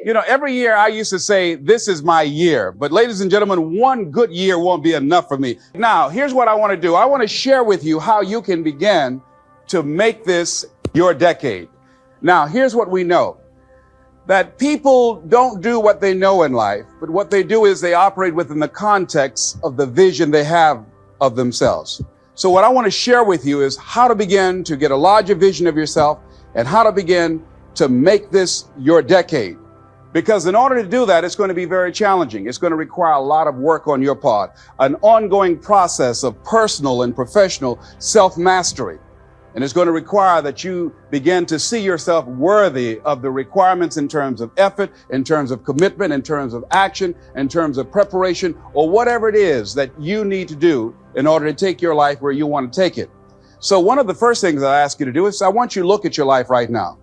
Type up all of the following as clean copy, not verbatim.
You know, every year I used to say, this is my year. But ladies and gentlemen, one good year won't be enough for me. Now, here's what I want to do. I want to share with you how you can begin to make this your decade. Now, here's what we know. That people don't do what they know in life, but what they do is they operate within the context of the vision they have of themselves. So what I want to share with you is how to begin to get a larger vision of yourself and how to begin to make this your decade. Because in order to do that, it's going to be very challenging. It's going to require a lot of work on your part, an ongoing process of personal and professional self-mastery. And it's going to require that you begin to see yourself worthy of the requirements in terms of effort, in terms of commitment, in terms of action, in terms of preparation, or whatever it is that you need to do in order to take your life where you want to take it. So one of the first things I ask you to do is I want you to look at your life right now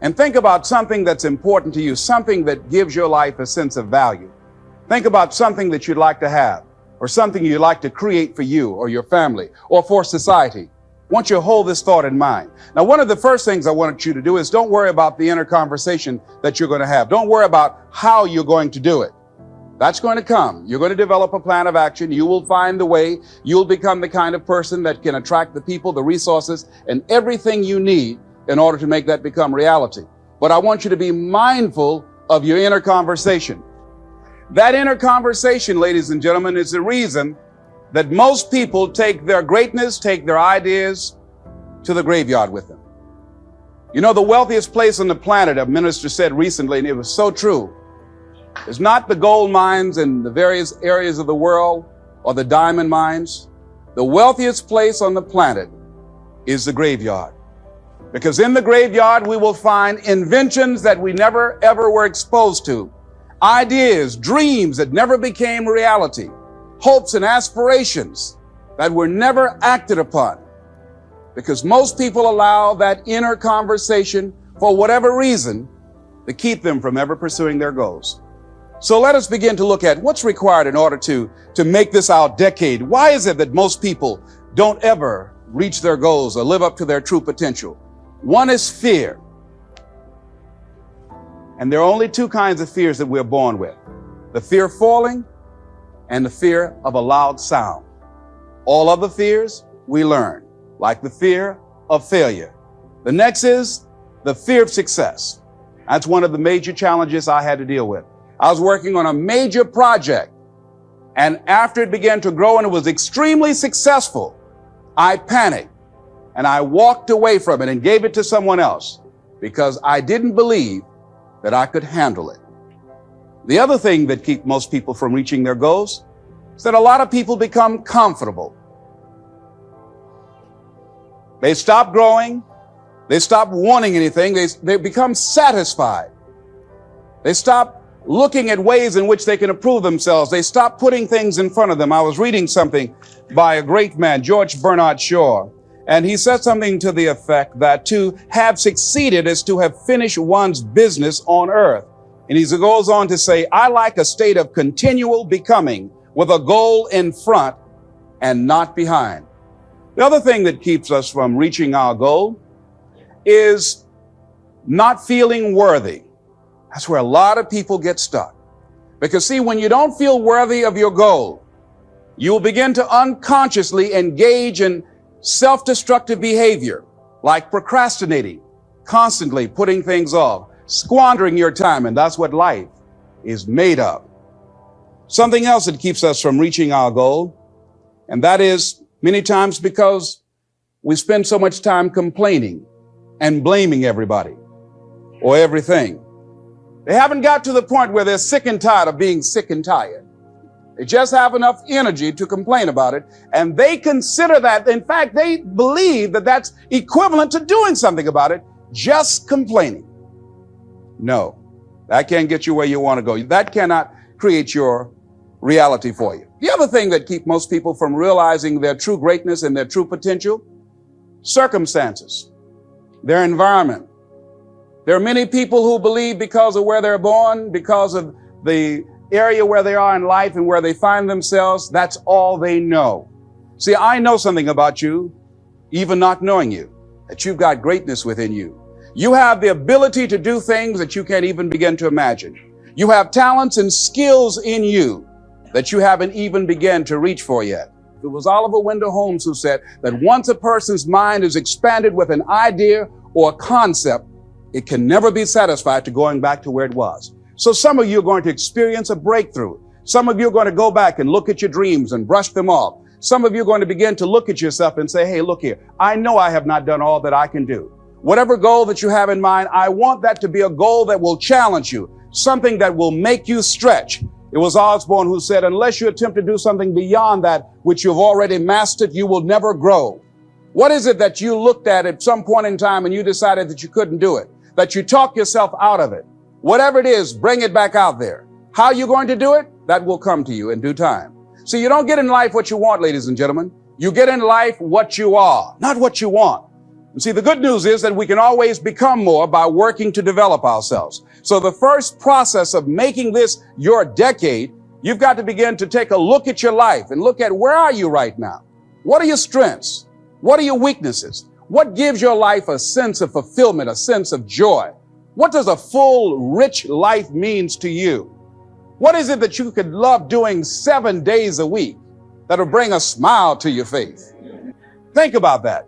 and think about something that's important to you, something that gives your life a sense of value. Think about something that you'd like to have or something you'd like to create for you or your family or for society. I want you to hold this thought in mind. Now, one of the first things I want you to do is don't worry about the inner conversation that you're going to have. Don't worry about how you're going to do it. That's going to come. You're going to develop a plan of action. You will find the way. You'll become the kind of person that can attract the people, the resources, and everything you need in order to make that become reality. But I want you to be mindful of your inner conversation. That inner conversation, ladies and gentlemen, is the reason that most people take their greatness, take their ideas to the graveyard with them. You know, the wealthiest place on the planet, a minister said recently, and it was so true, is not the gold mines in the various areas of the world or the diamond mines. The wealthiest place on the planet is the graveyard. Because in the graveyard, we will find inventions that we never, ever were exposed to, ideas, dreams that never became reality, hopes and aspirations that were never acted upon. Because most people allow that inner conversation, for whatever reason, to keep them from ever pursuing their goals. So let us begin to look at what's required in order to make this our decade. Why is it that most people don't ever reach their goals or live up to their true potential? One is fear. And there are only two kinds of fears that we're born with: the fear of falling and the fear of a loud sound. All other fears we learn, like the fear of failure. The next is the fear of success. That's one of the major challenges I had to deal with. I was working on a major project, and after it began to grow and it was extremely successful, I panicked and I walked away from it and gave it to someone else because I didn't believe that I could handle it. The other thing that keeps most people from reaching their goals is that a lot of people become comfortable. They stop growing. They stop wanting anything. They become satisfied. They stop looking at ways in which they can improve themselves. They stop putting things in front of them. I was reading something by a great man, George Bernard Shaw, and he said something to the effect that to have succeeded is to have finished one's business on earth. And he goes on to say, I like a state of continual becoming with a goal in front and not behind. The other thing that keeps us from reaching our goal is not feeling worthy. That's where a lot of people get stuck. Because see, when you don't feel worthy of your goal, you will begin to unconsciously engage in self-destructive behavior, like procrastinating, constantly putting things off, squandering your time, and that's what life is made of. Something else that keeps us from reaching our goal, and that is many times because we spend so much time complaining and blaming everybody or everything. They haven't got to the point where they're sick and tired of being sick and tired. They just have enough energy to complain about it, and they consider that, in fact, they believe that that's equivalent to doing something about it, just complaining. No, that can't get you where you want to go. That cannot create your reality for you. The other thing that keeps most people from realizing their true greatness and their true potential, circumstances, their environment. There are many people who believe because of where they're born, because of the area where they are in life and where they find themselves, that's all they know. See, I know something about you, even not knowing you, that you've got greatness within you. You have the ability to do things that you can't even begin to imagine. You have talents and skills in you that you haven't even begun to reach for yet. It was Oliver Wendell Holmes who said that once a person's mind is expanded with an idea or a concept, it can never be satisfied to going back to where it was. So some of you are going to experience a breakthrough. Some of you are going to go back and look at your dreams and brush them off. Some of you are going to begin to look at yourself and say, hey, look here, I know I have not done all that I can do. Whatever goal that you have in mind, I want that to be a goal that will challenge you, something that will make you stretch. It was Osborne who said, unless you attempt to do something beyond that which you've already mastered, you will never grow. What is it that you looked at some point in time and you decided that you couldn't do it, that you talked yourself out of it? Whatever it is, bring it back out there. How are you going to do it? That will come to you in due time. See, you don't get in life what you want, ladies and gentlemen. You get in life what you are, not what you want. And see, the good news is that we can always become more by working to develop ourselves. So the first process of making this your decade, you've got to begin to take a look at your life and look at where are you right now? What are your strengths? What are your weaknesses? What gives your life a sense of fulfillment, a sense of joy? What does a full, rich life means to you? What is it that you could love doing 7 days a week that'll bring a smile to your face? Think about that.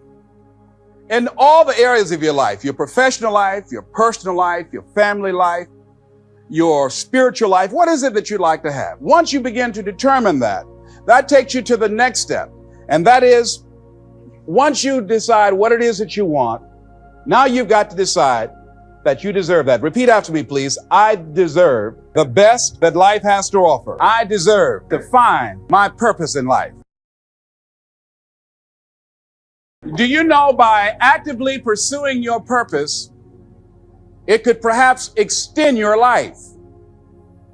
In all the areas of your life, your professional life, your personal life, your family life, your spiritual life, what is it that you'd like to have? Once you begin to determine that, that takes you to the next step. And that is, once you decide what it is that you want, now you've got to decide that you deserve that. Repeat after me, please. I deserve the best that life has to offer. I deserve to find my purpose in life. Do you know by actively pursuing your purpose, it could perhaps extend your life?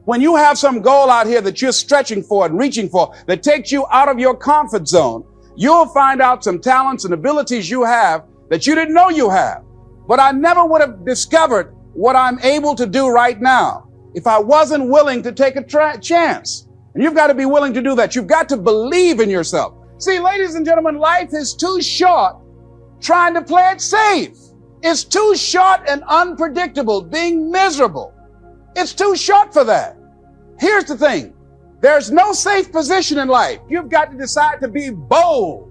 When you have some goal out here that you're stretching for and reaching for that takes you out of your comfort zone, you'll find out some talents and abilities you have that you didn't know you have. But I never would have discovered what I'm able to do right now if I wasn't willing to take a chance. And you've got to be willing to do that. You've got to believe in yourself. See, ladies and gentlemen, life is too short trying to play it safe. It's too short and unpredictable, being miserable. It's too short for that. Here's the thing. There's no safe position in life. You've got to decide to be bold.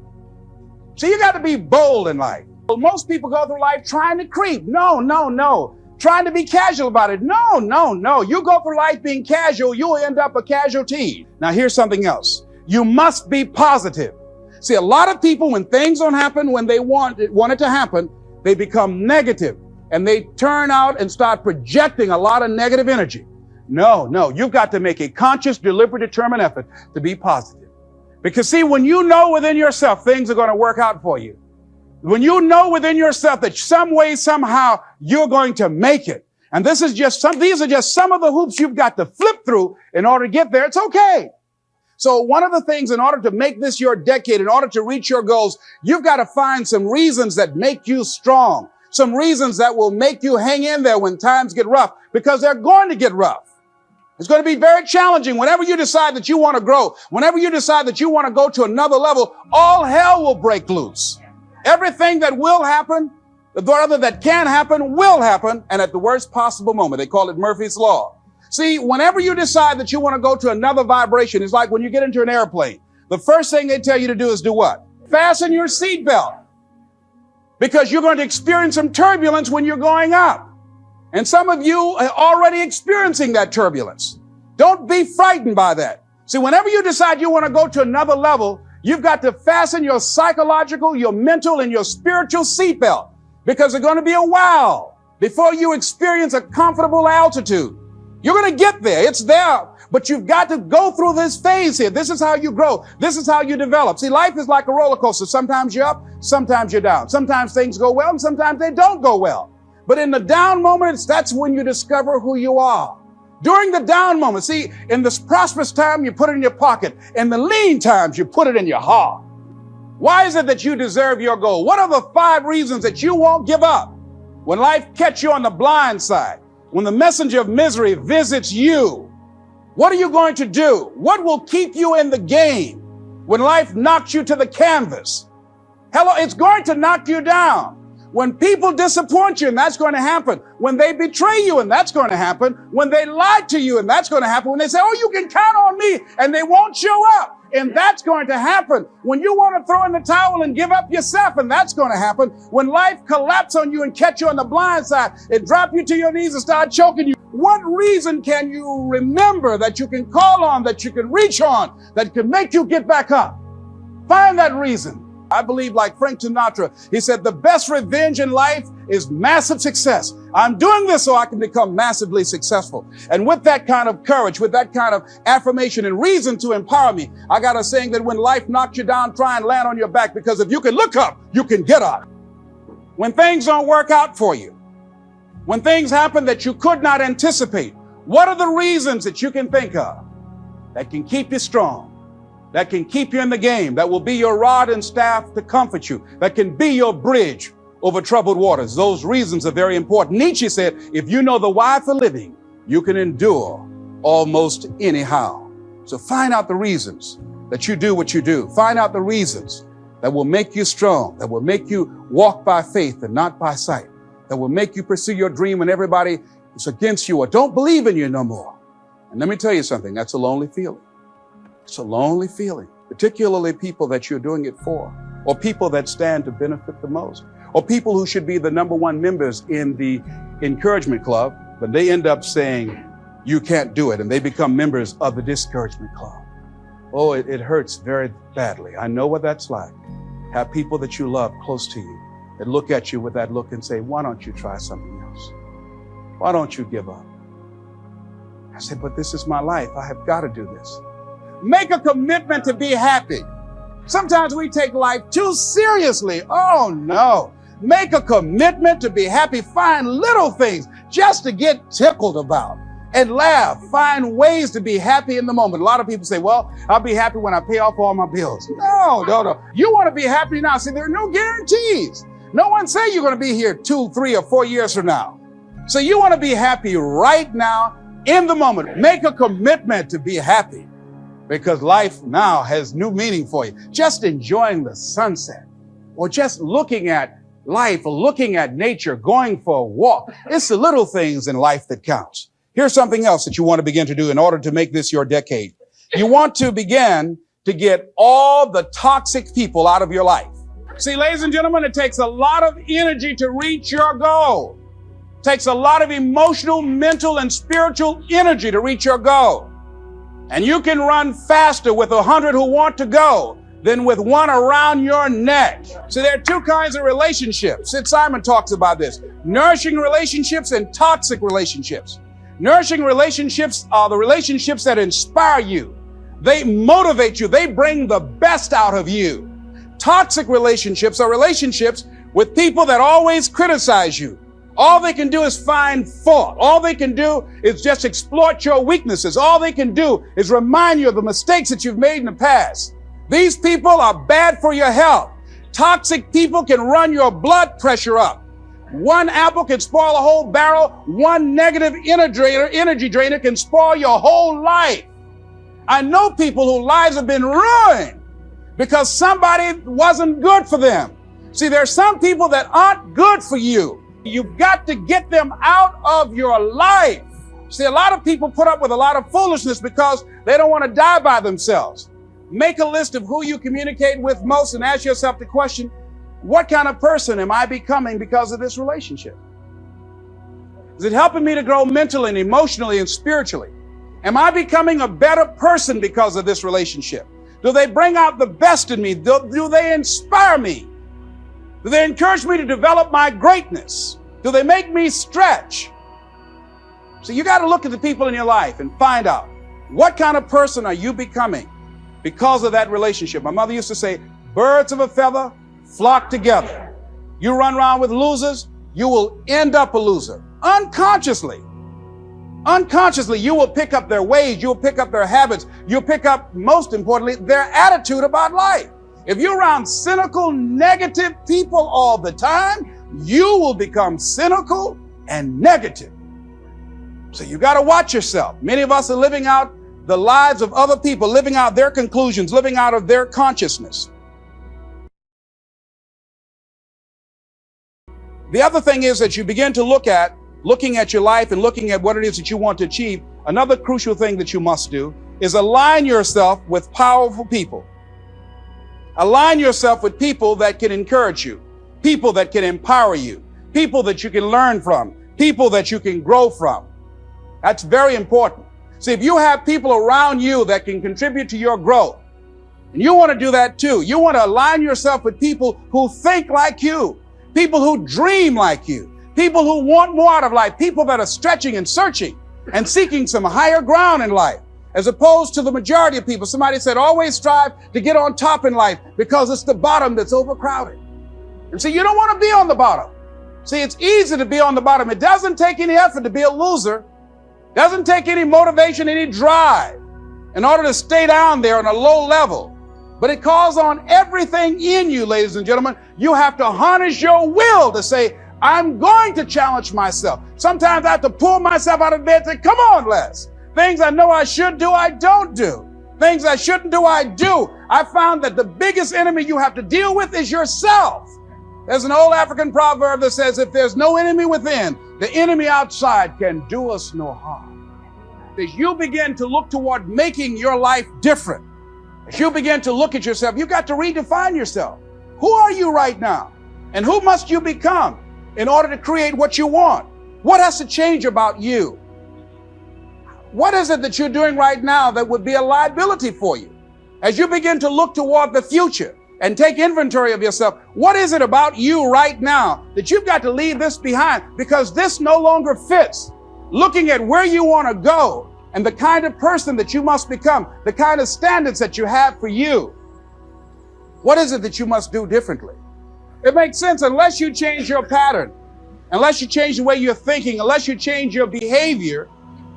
So you got to be bold in life. Well, most people go through life trying to creep. No. Trying to be casual about it. No. You go through life being casual, you'll end up a casualty. Now here's something else. You must be positive. See, a lot of people, when things don't happen when they want it to happen, they become negative and they turn out and start projecting a lot of negative energy. No, you've got to make a conscious, deliberate, determined effort to be positive. Because see, when you know within yourself things are going to work out for you, when you know within yourself that some way, somehow you're going to make it, and these are just some of the hoops you've got to flip through in order to get there, it's okay. So one of the things, in order to make this your decade, in order to reach your goals, you've got to find some reasons that make you strong, some reasons that will make you hang in there when times get rough, because they're going to get rough. It's going to be very challenging. Whenever you decide that you want to grow, whenever you decide that you want to go to another level, all hell will break loose. Everything that will happen, that can happen, will happen, and at the worst possible moment. They call it Murphy's Law. See, whenever you decide that you want to go to another vibration, it's like when you get into an airplane. The first thing they tell you to do is do what? Fasten your seatbelt. Because you're going to experience some turbulence when you're going up. And some of you are already experiencing that turbulence. Don't be frightened by that. See, whenever you decide you want to go to another level, you've got to fasten your psychological, your mental, and your spiritual seatbelt. Because it's going to be a while before you experience a comfortable altitude. You're going to get there. It's there. But you've got to go through this phase here. This is how you grow. This is how you develop. See, life is like a roller coaster. Sometimes you're up, sometimes you're down. Sometimes things go well, and sometimes they don't go well. But in the down moments, that's when you discover who you are. During the down moment, see, in this prosperous time, you put it in your pocket. In the lean times, you put it in your heart. Why is it that you deserve your goal? What are the 5 reasons that you won't give up when life catches you on the blind side? When the messenger of misery visits you, what are you going to do? What will keep you in the game when life knocks you to the canvas? Hello, it's going to knock you down. When people disappoint you, and that's going to happen. When they betray you, and that's going to happen. When they lie to you, and that's going to happen. When they say, oh, you can count on me, and they won't show up. And that's going to happen. When you want to throw in the towel and give up yourself, and that's going to happen. When life collapses on you and catch you on the blind side, it drop you to your knees and start choking you. What reason can you remember that you can call on, that you can reach on, that can make you get back up? Find that reason. I believe, like Frank Sinatra, he said, the best revenge in life is massive success. I'm doing this so I can become massively successful. And with that kind of courage, with that kind of affirmation and reason to empower me, I got a saying that when life knocks you down, try and land on your back, because if you can look up, you can get up. When things don't work out for you, when things happen that you could not anticipate, what are the reasons that you can think of that can keep you strong? That can keep you in the game, that will be your rod and staff to comfort you, that can be your bridge over troubled waters. Those reasons are very important. Nietzsche said, if you know the why for living, you can endure almost anyhow. So find out the reasons that you do what you do. Find out the reasons that will make you strong, that will make you walk by faith and not by sight, that will make you pursue your dream when everybody is against you or don't believe in you no more. And let me tell you something, that's a lonely feeling. It's a lonely feeling, particularly people that you're doing it for, or people that stand to benefit the most, or people who should be the number one members in the encouragement club, but they end up saying, you can't do it, and they become members of the discouragement club. Oh, it hurts very badly. I know what that's like. Have people that you love close to you that look at you with that look and say, why don't you try something else? Why don't you give up? I said, but this is my life. I have got to do this. Make a commitment to be happy. Sometimes we take life too seriously. Oh no. Make a commitment to be happy. Find little things just to get tickled about and laugh. Find ways to be happy in the moment. A lot of people say, well, I'll be happy when I pay off all my bills. No. You want to be happy now. See, there are no guarantees. No one say you're going to be here 2, 3, or 4 years from now. So you want to be happy right now in the moment. Make a commitment to be happy. Because life now has new meaning for you. Just enjoying the sunset, or just looking at life, or looking at nature, going for a walk. It's the little things in life that counts. Here's something else that you want to begin to do in order to make this your decade. You want to begin to get all the toxic people out of your life. See, ladies and gentlemen, it takes a lot of energy to reach your goal. It takes a lot of emotional, mental, and spiritual energy to reach your goal. And you can run faster with 100 who want to go than with one around your neck. So there are two kinds of relationships. Sid Simon talks about this. Nourishing relationships and toxic relationships. Nourishing relationships are the relationships that inspire you. They motivate you. They bring the best out of you. Toxic relationships are relationships with people that always criticize you. All they can do is find fault. All they can do is just exploit your weaknesses. All they can do is remind you of the mistakes that you've made in the past. These people are bad for your health. Toxic people can run your blood pressure up. One apple can spoil a whole barrel. One negative energy drainer can spoil your whole life. I know people whose lives have been ruined because somebody wasn't good for them. See, there are some people that aren't good for you. You've got to get them out of your life. See, a lot of people put up with a lot of foolishness because they don't want to die by themselves. Make a list of who you communicate with most and ask yourself the question, what kind of person am I becoming because of this relationship? Is it helping me to grow mentally and emotionally and spiritually? Am I becoming a better person because of this relationship? Do they bring out the best in me? Do they inspire me? Do they encourage me to develop my greatness? Do they make me stretch? So you got to look at the people in your life and find out what kind of person are you becoming because of that relationship. My mother used to say, birds of a feather flock together. You run around with losers, you will end up a loser. Unconsciously, you will pick up their ways, you'll pick up their habits, you'll pick up, most importantly, their attitude about life. If you're around cynical, negative people all the time, you will become cynical and negative. So you got to watch yourself. Many of us are living out the lives of other people, living out their conclusions, living out of their consciousness. The other thing is that you begin to looking at your life and looking at what it is that you want to achieve. Another crucial thing that you must do is align yourself with powerful people. Align yourself with people that can encourage you, people that can empower you, people that you can learn from, people that you can grow from. That's very important. See, if you have people around you that can contribute to your growth, and you want to do that too, you want to align yourself with people who think like you, people who dream like you, people who want more out of life, people that are stretching and searching and seeking some higher ground in life, as opposed to the majority of people. Somebody said, always strive to get on top in life because it's the bottom that's overcrowded. And see, you don't want to be on the bottom. See, it's easy to be on the bottom. It doesn't take any effort to be a loser. It doesn't take any motivation, any drive in order to stay down there on a low level. But it calls on everything in you, ladies and gentlemen. You have to harness your will to say, I'm going to challenge myself. Sometimes I have to pull myself out of bed and say, come on, Les. Things I know I should do, I don't do. Things I shouldn't do, I do. I found that the biggest enemy you have to deal with is yourself. There's an old African proverb that says, if there's no enemy within, the enemy outside can do us no harm. As you begin to look toward making your life different, as you begin to look at yourself, you've got to redefine yourself. Who are you right now? And who must you become in order to create what you want? What has to change about you? What is it that you're doing right now that would be a liability for you? As you begin to look toward the future and take inventory of yourself, what is it about you right now that you've got to leave this behind because this no longer fits? Looking at where you want to go and the kind of person that you must become, the kind of standards that you have for you. What is it that you must do differently? It makes sense unless you change your pattern, unless you change the way you're thinking, unless you change your behavior,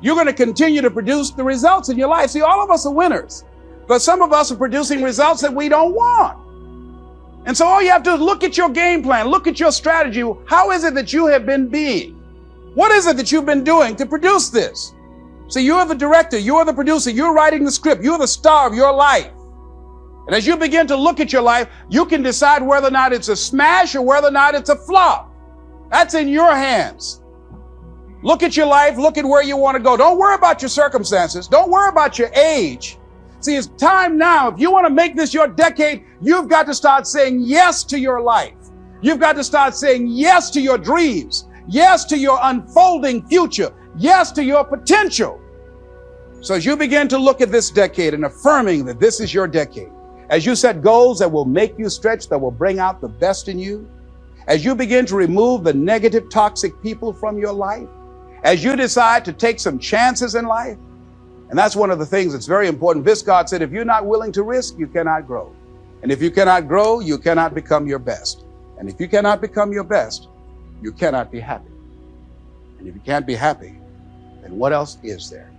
you're going to continue to produce the results in your life. See, all of us are winners, but some of us are producing results that we don't want. And so all you have to do is look at your game plan, look at your strategy. How is it that you have been being? What is it that you've been doing to produce this? So you're the director, you're the producer, you're writing the script, you're the star of your life. And as you begin to look at your life, you can decide whether or not it's a smash or whether or not it's a flop. That's in your hands. Look at your life, look at where you want to go. Don't worry about your circumstances. Don't worry about your age. See, it's time now. If you want to make this your decade, you've got to start saying yes to your life. You've got to start saying yes to your dreams, yes to your unfolding future, yes to your potential. So as you begin to look at this decade and affirming that this is your decade, as you set goals that will make you stretch, that will bring out the best in you, as you begin to remove the negative, toxic people from your life, as you decide to take some chances in life, and that's one of the things that's very important. Viscard said, if you're not willing to risk, you cannot grow. And if you cannot grow, you cannot become your best. And if you cannot become your best, you cannot be happy. And if you can't be happy, then what else is there?